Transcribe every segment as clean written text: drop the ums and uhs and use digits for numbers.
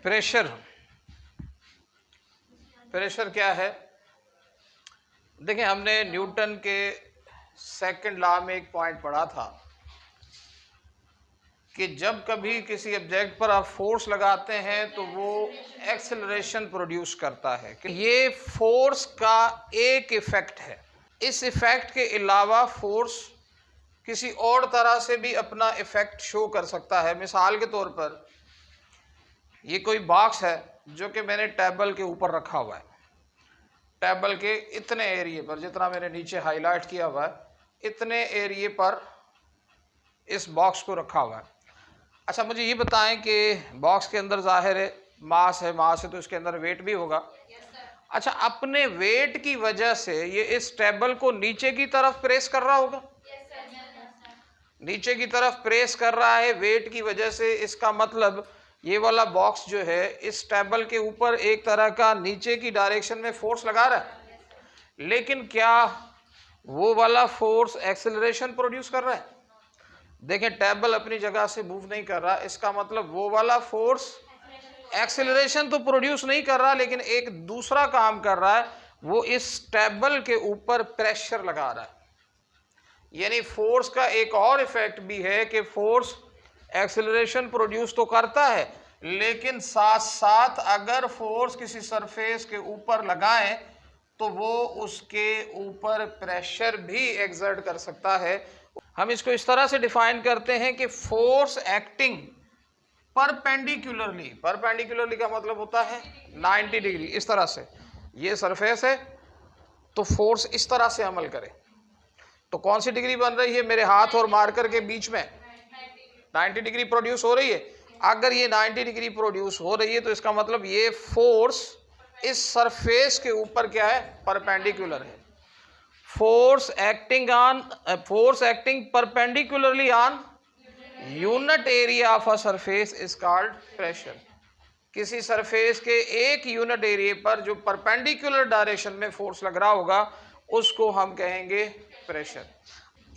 Pressure क्या है? देखिए, हमने न्यूटन के सेकंड लॉ में एक पॉइंट पढ़ा था कि जब कभी किसी ऑब्जेक्ट पर आप फोर्स लगाते हैं तो वो एक्सेलरेशन प्रोड्यूस करता है। कि ये फोर्स का एक इफेक्ट है। इस इफेक्ट के अलावा फोर्स किसी और तरह से भी अपना इफेक्ट शो कर सकता है। मिसाल के तौर पर ये कोई बॉक्स है जो कि मैंने टेबल के ऊपर रखा हुआ है। टेबल के इतने एरिए पर, जितना मैंने नीचे हाईलाइट किया हुआ है, इतने एरिए पर इस बॉक्स को रखा हुआ है। अच्छा, मुझे ये बताएं कि बॉक्स के अंदर जाहिर है मास है तो इसके अंदर वेट भी होगा। अच्छा, अपने वेट की वजह से ये इस टेबल को नीचे की तरफ प्रेस कर रहा होगा। नीचे की तरफ प्रेस कर रहा है वेट की वजह से। इसका मतलब ये वाला बॉक्स जो है इस टेबल के ऊपर एक तरह का नीचे की डायरेक्शन में फोर्स लगा रहा है। लेकिन क्या वो वाला फोर्स एक्सेलरेशन प्रोड्यूस कर रहा है? देखें, टेबल अपनी जगह से मूव नहीं कर रहा। इसका मतलब वो वाला फोर्स एक्सेलरेशन तो प्रोड्यूस नहीं कर रहा, लेकिन एक दूसरा काम कर रहा है, वो इस टेबल के ऊपर प्रेशर लगा रहा है। यानी फोर्स का एक और इफेक्ट भी है कि फोर्स एक्सेलरेशन प्रोड्यूस तो करता है, लेकिन साथ साथ अगर फोर्स किसी सरफेस के ऊपर लगाएं तो वो उसके ऊपर प्रेशर भी एक्सर्ट कर सकता है। हम इसको इस तरह से डिफाइन करते हैं कि फोर्स एक्टिंग परपेंडिकुलरली का मतलब होता है 90 डिग्री। इस तरह से ये सरफेस है तो फोर्स इस तरह से अमल करे तो कौन सी डिग्री बन रही है? मेरे हाथ और मार्कर के बीच में 90 डिग्री प्रोड्यूस हो रही है। अगर ये 90 डिग्री प्रोड्यूस हो रही है तो इसका मतलब ये फोर्स इस सरफेस के ऊपर क्या है? परपेंडिकुलर है। Force acting perpendicularly on unit area of a surface is called pressure. किसी सरफेस के एक यूनिट एरिया पर जो परपेंडिकुलर डायरेक्शन में फोर्स लग रहा होगा उसको हम कहेंगे प्रेशर।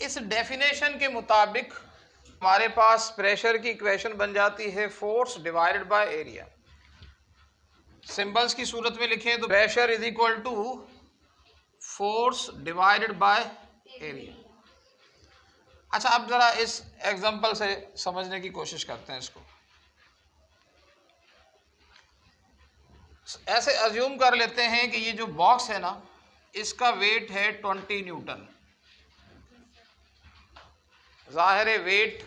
इस डेफिनेशन के मुताबिक हमारे पास प्रेशर की इक्वेशन बन जाती है force divided by area. Symbols की सूरत में लिखें तो pressure is equal to force divided by area. अच्छा, अब जरा इस एग्जांपल से समझने की कोशिश करते हैं इसको। ऐसे अज्यूम कर लेते हैं कि ये जो बॉक्स है ना, इसका वेट है 20 न्यूटन। जाहिर है वेट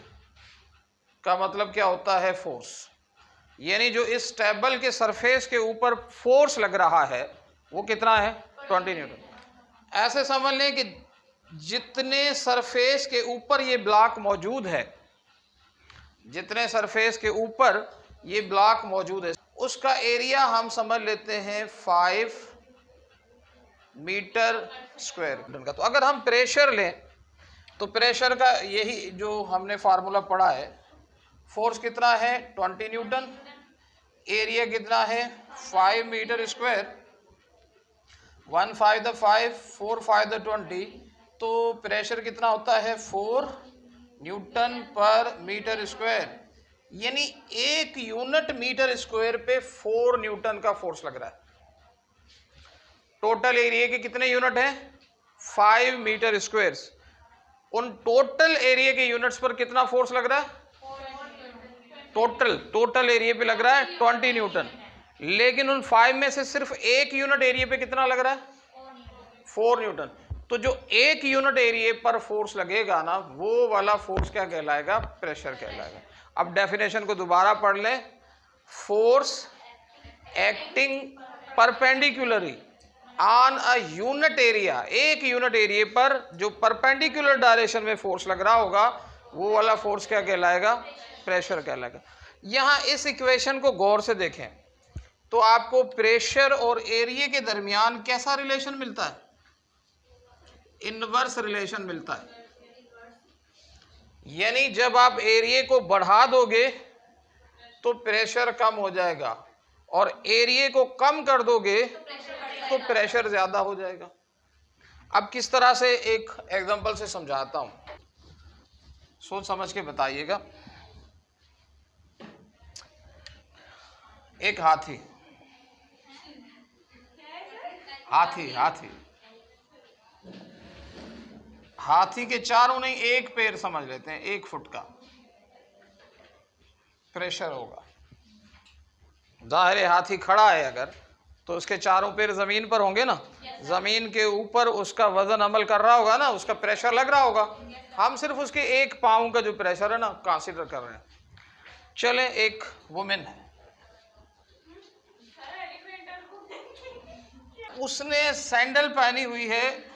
का मतलब क्या होता है? फोर्स। यानी जो इस टेबल के सरफेस के ऊपर फोर्स लग रहा है वो कितना है? 20 न्यूटन। ऐसे समझ लें कि जितने सरफेस के ऊपर ये ब्लॉक मौजूद है, जितने सरफेस के ऊपर ये ब्लॉक मौजूद है, उसका एरिया हम समझ लेते हैं 5 मीटर स्क्वायर का। तो अगर हम प्रेशर लें तो प्रेशर का यही जो हमने फार्मूला पढ़ा है, फोर्स कितना है? 20 न्यूटन, एरिया कितना है? 5 मीटर स्क्वायर। 1 5 द 5, 4 5 द 20, तो प्रेशर कितना होता है? 4 न्यूटन पर मीटर स्क्वायर। यानी एक यूनिट मीटर स्क्वायर पे 4 न्यूटन का फोर्स लग रहा है। टोटल एरिया के कितने यूनिट हैं? 5 मीटर स्क्वायर। उन टोटल एरिया के यूनिट्स पर कितना फोर्स लग रहा है? टोटल एरिया पे लग रहा है 20 न्यूटन। लेकिन उन 5 में से सिर्फ एक यूनिट एरिया पे कितना लग रहा है? 4 न्यूटन। तो जो एक यूनिट एरिया पर फोर्स लगेगा ना, वो वाला फोर्स क्या कहलाएगा? प्रेशर कहलाएगा। अब डेफिनेशन को दोबारा पढ़ लें। Force acting perpendicularly on a unit area, एक यूनिट एरिया पर जो परपेंडिकुलर डायरेक्शन में फोर्स लग रहा होगा वो वाला फोर्स क्या कहलाएगा? प्रेशर कहलाएगा। यहां इस इक्वेशन को गौर से देखें तो आपको प्रेशर और एरिया के दरमियान कैसा रिलेशन मिलता है? इनवर्स रिलेशन मिलता है। यानी जब आप एरिया को बढ़ा दोगे तो प्रेशर कम हो जाएगा और एरिया को कम कर दोगे तो प्रेशर ज्यादा हो जाएगा। अब किस तरह से? एक एग्जांपल से समझाता हूं, सोच समझ के बताइएगा। एक हाथी, हाथी हाथी हाथी के चारों नहीं, एक पैर समझ लेते हैं, 1 फुट का प्रेशर होगा। जाहिर है हाथी खड़ा है अगर, तो उसके चारों पैर जमीन पर होंगे ना, जमीन के ऊपर उसका वजन अमल कर रहा होगा ना, उसका प्रेशर लग रहा होगा। हम सिर्फ उसके एक पाँव का जो प्रेशर है ना कंसीडर कर रहे हैं। चले, एक वुमेन है, उसने सैंडल पहनी हुई है,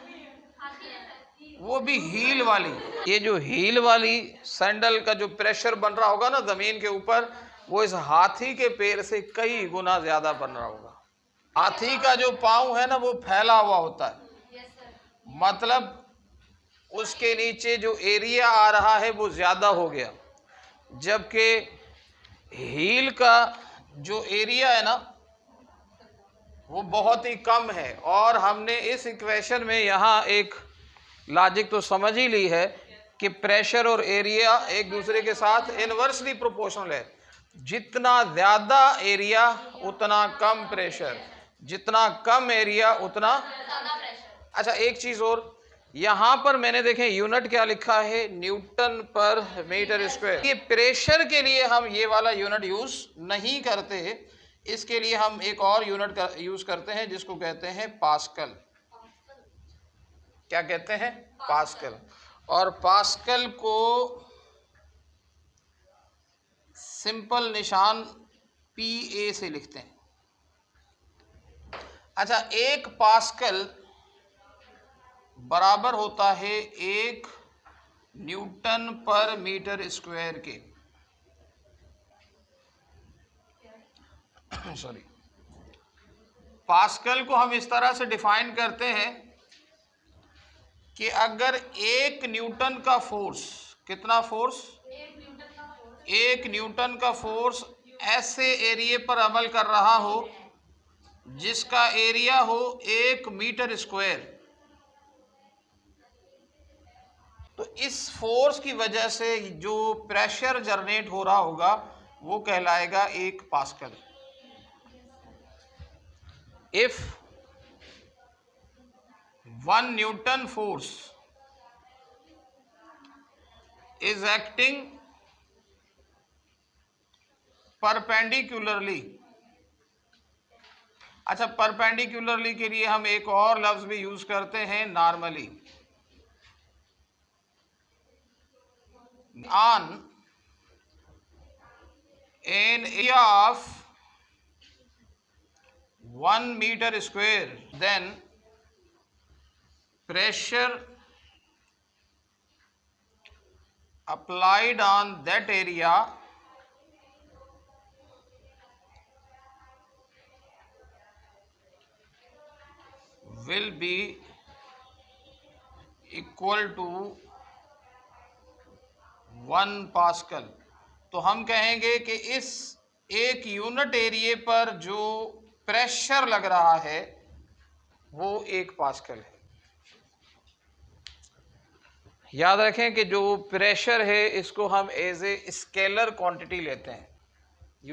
वो भी हील वाली। ये जो हील वाली सैंडल का जो प्रेशर बन रहा होगा ना जमीन के ऊपर, वो इस हाथी के पैर से कई गुना ज्यादा बन रहा होगा। हाथी का जो पाँव है ना वो फैला हुआ होता है, मतलब उसके नीचे जो एरिया आ रहा है वो ज्यादा हो गया, जबकि हील का जो एरिया है ना वो बहुत ही कम है। और हमने इस इक्वेशन में यहाँ एक लॉजिक तो समझ ही ली है कि प्रेशर और एरिया एक दूसरे के साथ इनवर्सली प्रोपोर्शनल है। जितना ज़्यादा एरिया उतना कम प्रेशर, जितना कम एरिया उतना ज़्यादा प्रेशर। अच्छा, एक चीज़ और, यहाँ पर मैंने देखें यूनिट क्या लिखा है, न्यूटन पर मीटर स्क्वायर। ये प्रेशर के लिए हम ये वाला यूनिट यूज़ नहीं करते, इसके लिए हम एक और यूनिट यूज़ करते हैं जिसको कहते हैं पास्कल। क्या कहते हैं? पास्कल। और पास्कल को सिंपल निशान PA से लिखते हैं। अच्छा, 1 पास्कल बराबर होता है 1 न्यूटन पर मीटर स्क्वायर के। सॉरी, पास्कल को हम इस तरह से डिफाइन करते हैं कि अगर 1 न्यूटन का फोर्स, कितना फोर्स? 1 न्यूटन का फोर्स ऐसे एरिया पर अमल कर रहा हो जिसका एरिया हो 1 मीटर स्क्वायर, तो इस फोर्स की वजह से जो प्रेशर जनरेट हो रहा होगा वो कहलाएगा 1 pascal. If 1 Newton force is acting perpendicularly। अच्छा, परपेंडिकुलरली के लिए हम एक और लफ्ज भी यूज करते हैं, normally. On an area of 1 metre square, then pressure applied on that area will be equal to 1 pascal. तो हम कहेंगे कि इस एक यूनिट एरिया पर जो प्रेशर लग रहा है वो 1 पास्कल है। याद रखें कि जो प्रेशर है इसको हम एज ए स्केलर क्वांटिटी लेते हैं।